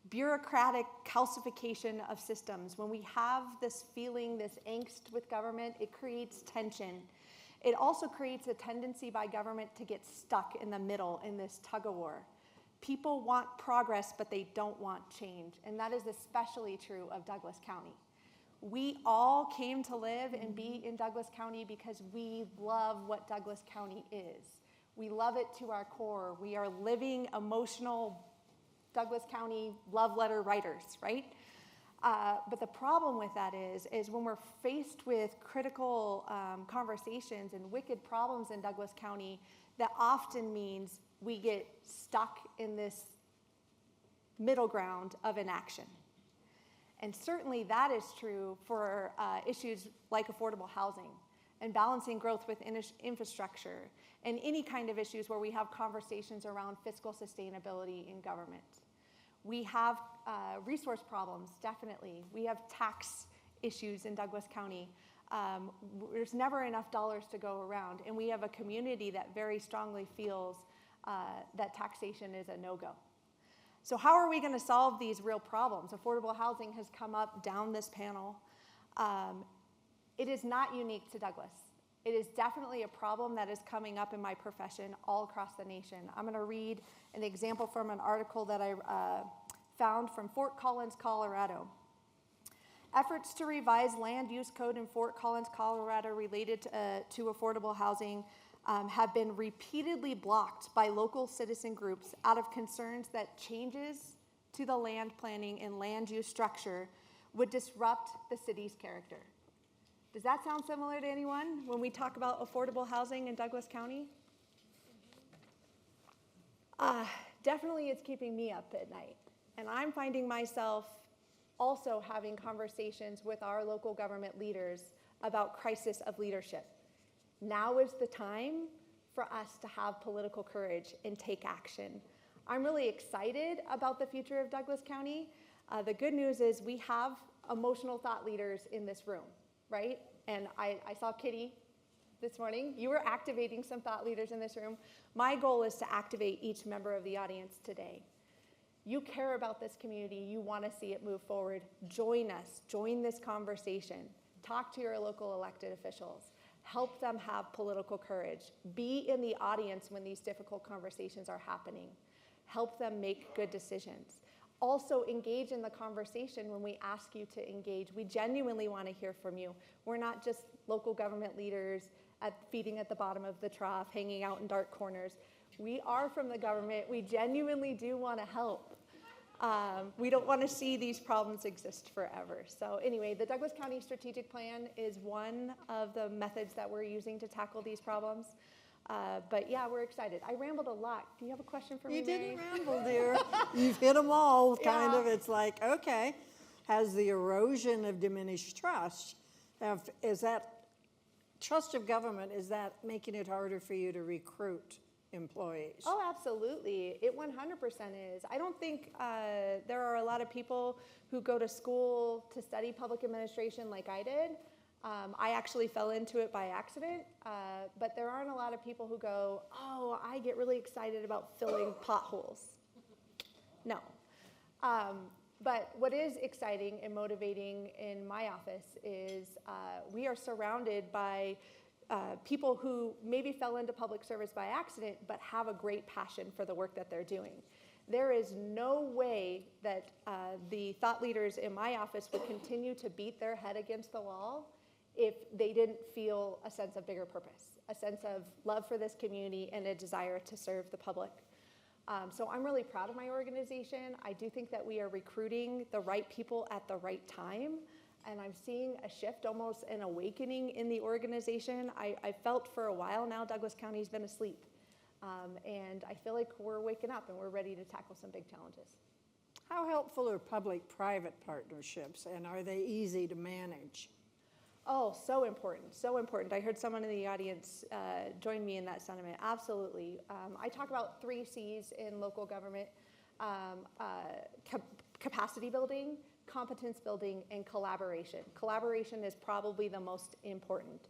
bureaucratic calcification of systems. When we have this feeling, this angst with government, it creates tension. It also creates a tendency by government to get stuck in the middle in this tug-of-war. People want progress, but they don't want change. And that is especially true of Douglas County. We all came to live and be in Douglas County because we love what Douglas County is. We love it to our core. We are living, emotional Douglas County love letter writers, right? But the problem with that is when we're faced with critical conversations and wicked problems in Douglas County, that often means we get stuck in this middle ground of inaction. And certainly that is true for issues like affordable housing and balancing growth with infrastructure and any kind of issues where we have conversations around fiscal sustainability in government. We have resource problems, definitely. We have tax issues in Douglas County. There's never enough dollars to go around, and we have a community that very strongly feels that taxation is a no-go. So how are we going to solve these real problems? Affordable housing has come up down this panel. It is not unique to Douglas. It is definitely a problem that is coming up in my profession all across the nation. I'm going to read an example from an article that I found from Fort Collins, Colorado. Efforts to revise land use code in Fort Collins, Colorado related to affordable housing have been repeatedly blocked by local citizen groups out of concerns that changes to the land planning and land use structure would disrupt the city's character. Does that sound similar to anyone when we talk about affordable housing in Douglas County? Definitely it's keeping me up at night. And I'm finding myself also having conversations with our local government leaders about crisis of leadership. Now is the time for us to have political courage and take action. I'm really excited about the future of Douglas County. The good news is we have emotional thought leaders in this room, right? And I saw Kitty this morning. You were activating some thought leaders in this room. My goal is to activate each member of the audience today. You care about this community. You want to see it move forward. Join us. Join this conversation. Talk to your local elected officials. Help them have political courage. Be in the audience when these difficult conversations are happening. Help them make good decisions. Also engage in the conversation when we ask you to engage. We genuinely want to hear from you. We're not just local government leaders feeding at the bottom of the trough, hanging out in dark corners. We are from the government. We genuinely do want to help. We don't want to see these problems exist forever. So anyway, the Douglas County Strategic Plan is one of the methods that we're using to tackle these problems. But yeah, we're excited. I rambled a lot. Do you have a question for me, You Mary? didn't ramble, dear. You've hit them all, kind Yeah. of. It's like, okay, has the erosion of diminished trust, is that trust of government, is that making it harder for you to recruit employees? Oh, absolutely. It 100% is. I don't think there are a lot of people who go to school to study public administration like I did. I actually fell into it by accident, but there aren't a lot of people who go, oh, I get really excited about filling potholes. No. But what is exciting and motivating in my office is we are surrounded by people who maybe fell into public service by accident, but have a great passion for the work that they're doing. There is no way that the thought leaders in my office would continue to beat their head against the wall if they didn't feel a sense of bigger purpose, a sense of love for this community and a desire to serve the public. So I'm really proud of my organization. I do think that we are recruiting the right people at the right time. And I'm seeing a shift, almost an awakening in the organization. I felt for a while now Douglas County's been asleep. And I feel like we're waking up and we're ready to tackle some big challenges. How helpful are public-private partnerships, and are they easy to manage? Oh, so important, so important. I heard someone in the audience join me in that sentiment. Absolutely. I talk about 3 C's in local government: capacity building, competence building, and collaboration. Collaboration is probably the most important.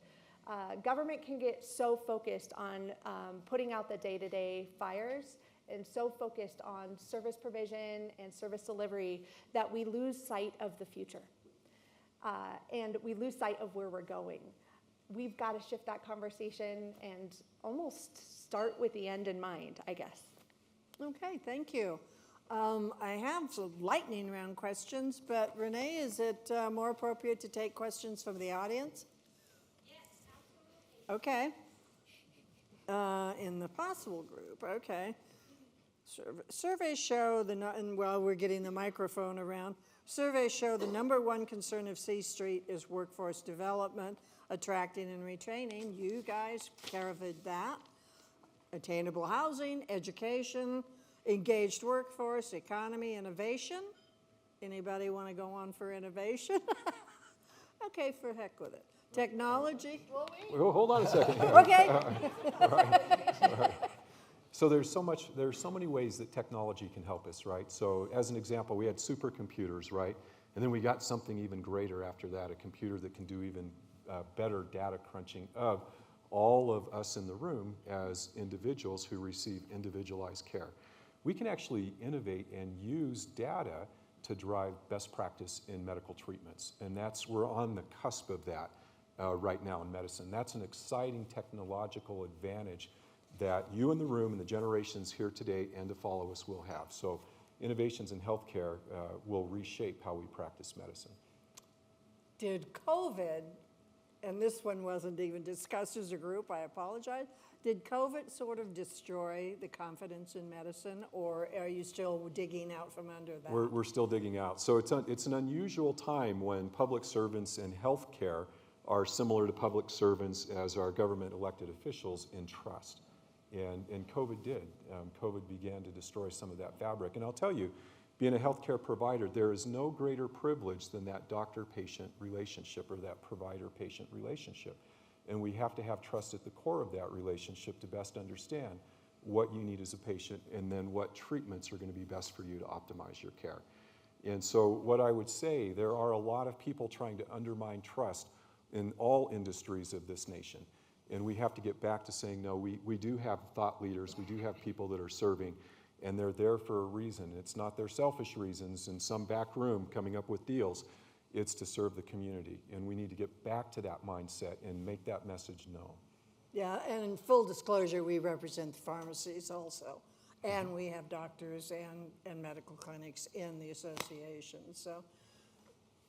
Government can get so focused on putting out the day-to-day fires and so focused on service provision and service delivery that we lose sight of the future. And we lose sight of where we're going. We've got to shift that conversation and almost start with the end in mind, I guess. Okay, thank you. I have some lightning round questions, but Renee, is it more appropriate to take questions from the audience? Yes, absolutely. Okay. In the possible group, okay. Surveys show, and while we're getting the microphone around, surveys show the #1 concern of C Street is workforce development, attracting and retaining. You guys covered that. Attainable housing, education, engaged workforce, economy, innovation. Anybody want to go on for innovation? Okay, for heck with it. Technology. Well, hold on a second. Okay. All right. So there's so many ways that technology can help us, right? So as an example, we had supercomputers, right? And then we got something even greater after that, a computer that can do even better data crunching of all of us in the room as individuals who receive individualized care. We can actually innovate and use data to drive best practice in medical treatments. And we're on the cusp of that right now in medicine. That's an exciting technological advantage that you in the room and the generations here today and to follow us will have. So innovations in healthcare will reshape how we practice medicine. Did COVID, and this one wasn't even discussed as a group, I apologize, did COVID sort of destroy the confidence in medicine, or are you still digging out from under that? We're still digging out. So it's an unusual time when public servants in healthcare are similar to public servants as our government elected officials in trust. And COVID did. COVID began to destroy some of that fabric. And I'll tell you, being a healthcare provider, there is no greater privilege than that doctor-patient relationship or that provider-patient relationship. And we have to have trust at the core of that relationship to best understand what you need as a patient and then what treatments are going to be best for you to optimize your care. And so what I would say, there are a lot of people trying to undermine trust in all industries of this nation. And we have to get back to saying, no, we do have thought leaders, we do have people that are serving, and they're there for a reason. It's not their selfish reasons in some back room coming up with deals. It's to serve the community. And we need to get back to that mindset and make that message known. Yeah, and in full disclosure, we represent the pharmacies also. And we have doctors and medical clinics in the association, so.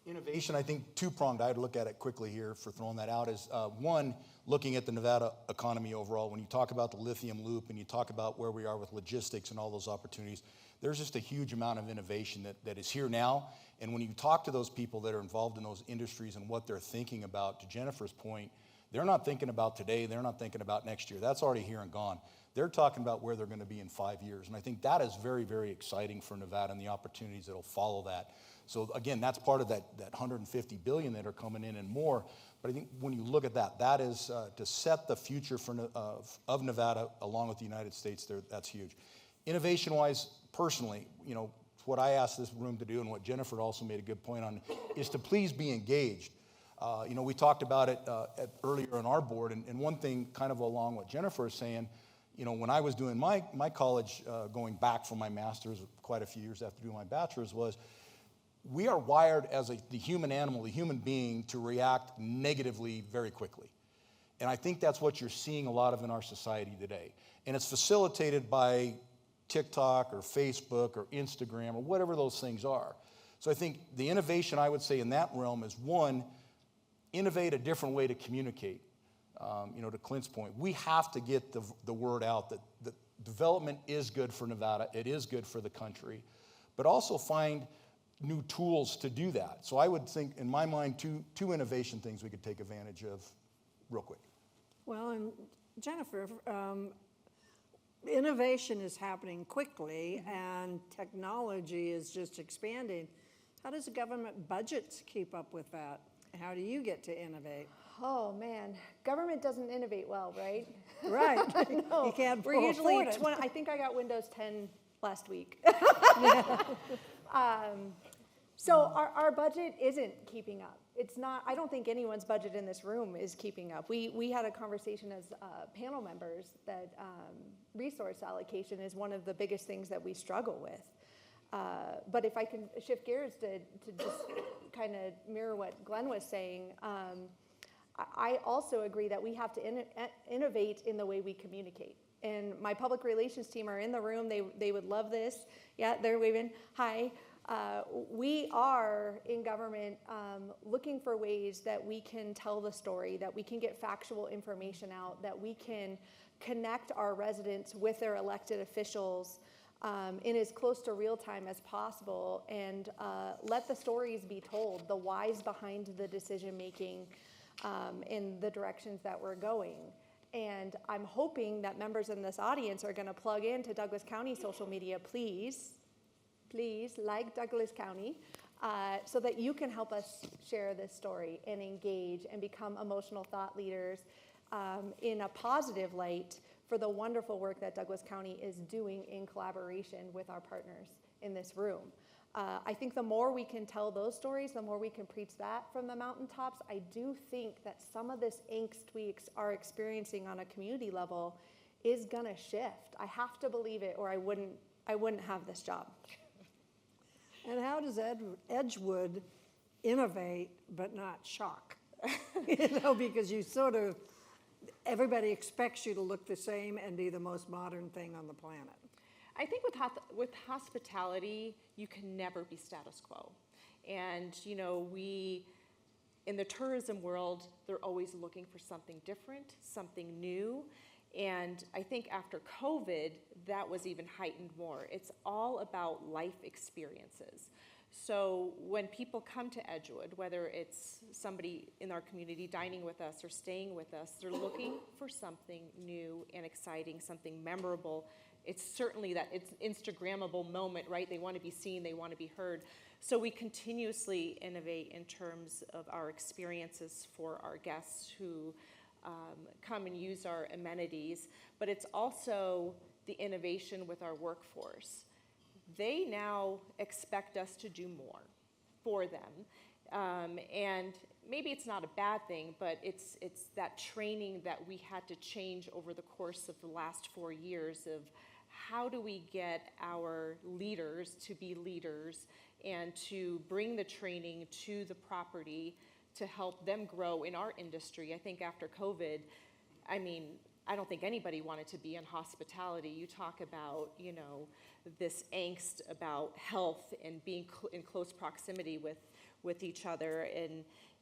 Innovation, I think, two-pronged. I'd look at it quickly here for throwing that out is, one, looking at the Nevada economy overall. When you talk about the lithium loop and you talk about where we are with logistics and all those opportunities, there's just a huge amount of innovation that is here now. And when you talk to those people that are involved in those industries and what they're thinking about, to Jenifer's point, they're not thinking about today, they're not thinking about next year. That's already here and gone. They're talking about where they're going to be in 5 years. And I think that is very, very exciting for Nevada and the opportunities that will follow that. So again, that's part of that $150 billion that are coming in and more. But I think when you look at that, that is to set the future of Nevada along with the United States. That's huge. Innovation-wise, personally, what I asked this room to do and what Jenifer also made a good point on is to please be engaged. We talked about it earlier on our board, and one thing kind of along what Jenifer is saying, when I was doing my college, going back from my master's quite a few years after doing my bachelor's, was we are wired as the human animal, the human being, to react negatively very quickly. And I think that's what you're seeing a lot of in our society today. And it's facilitated by TikTok or Facebook or Instagram or whatever those things are. So I think the innovation, I would say, in that realm is, one, innovate a different way to communicate. To Clint's point, we have to get the word out that development is good for Nevada, it is good for the country, but also find new tools to do that. So I would think, in my mind, two innovation things we could take advantage of real quick. Well, and Jenifer, innovation is happening quickly and technology is just expanding. How does the government budgets keep up with that? How do you get to innovate? Oh man, government doesn't innovate well, right? Right. No, You can't we're usually afford it. I think I got Windows 10 last week. So our budget isn't keeping up. It's not, I don't think anyone's budget in this room is keeping up. We had a conversation as panel members that resource allocation is one of the biggest things that we struggle with. But if I can shift gears to just kind of mirror what Glen was saying, I also agree that we have to innovate in the way we communicate. And my public relations team are in the room. They would love this. Yeah, they're waving. Hi. We are in government looking for ways that we can tell the story, that we can get factual information out, that we can connect our residents with their elected officials in as close to real time as possible, and let the stories be told, the whys behind the decision making in the directions that we're going. And I'm hoping that members in this audience are going to plug into Douglas County social media, please, like Douglas County, so that you can help us share this story and engage and become emotional thought leaders in a positive light for the wonderful work that Douglas County is doing in collaboration with our partners in this room. I think the more we can tell those stories, the more we can preach that from the mountaintops. I do think that some of this angst we are experiencing on a community level is gonna shift. I have to believe it, or I wouldn't have this job. And how does Edgewood innovate but not shock? Because you sort of, everybody expects you to look the same and be the most modern thing on the planet. I think with hospitality, you can never be status quo. And, we, in the tourism world, they're always looking for something different, something new. And I think after COVID, that was even heightened more. It's all about life experiences. So when people come to Edgewood, whether it's somebody in our community dining with us or staying with us, they're looking for something new and exciting, something memorable. It's certainly that it's Instagrammable moment, right? They want to be seen, they want to be heard. So we continuously innovate in terms of our experiences for our guests who come and use our amenities, but it's also the innovation with our workforce. They now expect us to do more for them. And maybe it's not a bad thing, but it's that training that we had to change over the course of the last 4 years of how do we get our leaders to be leaders and to bring the training to the property to help them grow in our industry. I think after COVID, I don't think anybody wanted to be in hospitality. You talk about, this angst about health and being in close proximity with each other.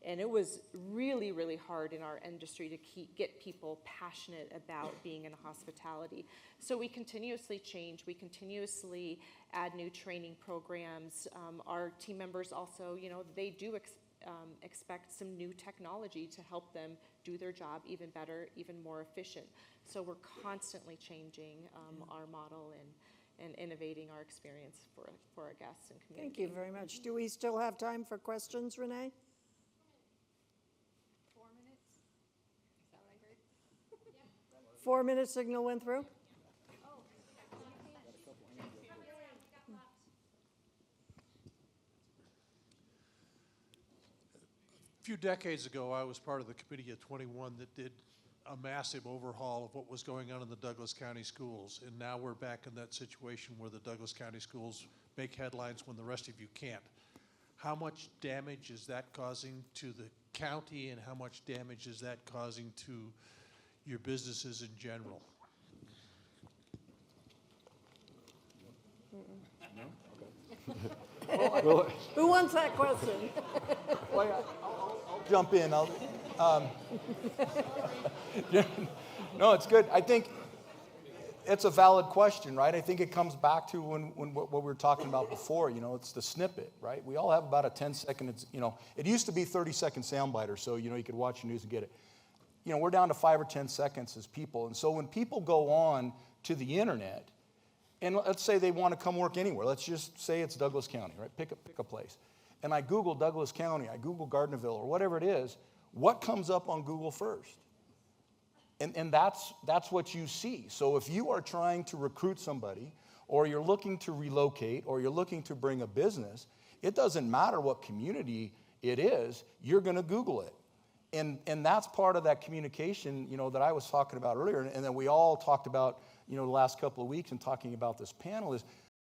And it was really, really hard in our industry to get people passionate about being in hospitality. So we continuously change. We continuously add new training programs. Our team members also, they do expect some new technology to help them do their job even better, even more efficient. So we're constantly changing our model and innovating our experience for our guests and community. Thank you very much. Do we still have time for questions, Renee? 4 minutes? Is that what I heard? 4 minute signal went through? A few decades ago, I was part of the committee of 21 that did a massive overhaul of what was going on in the Douglas County schools. And now we're back in that situation where the Douglas County schools make headlines when the rest of you can't. How much damage is that causing to the county, and how much damage is that causing to your businesses in general? Who wants that question? I'll jump in. No, it's good. I think it's a valid question, right? I think it comes back to what we were talking about before. It's the snippet, right? We all have about a 10-second. It used to be 30-second soundbite or so. You could watch the news and get it. We're down to 5 or 10 seconds as people, and so when people go on to the internet, and let's say they want to come work anywhere. Let's just say it's Douglas County, right? Pick a place. And I Google Douglas County, I Google Gardnerville, or whatever it is. What comes up on Google first? And that's what you see. So if you are trying to recruit somebody, or you're looking to relocate, or you're looking to bring a business, it doesn't matter what community it is, you're going to Google it. And that's part of that communication, that I was talking about earlier, and that we all talked about, the last couple of weeks in talking about this panel is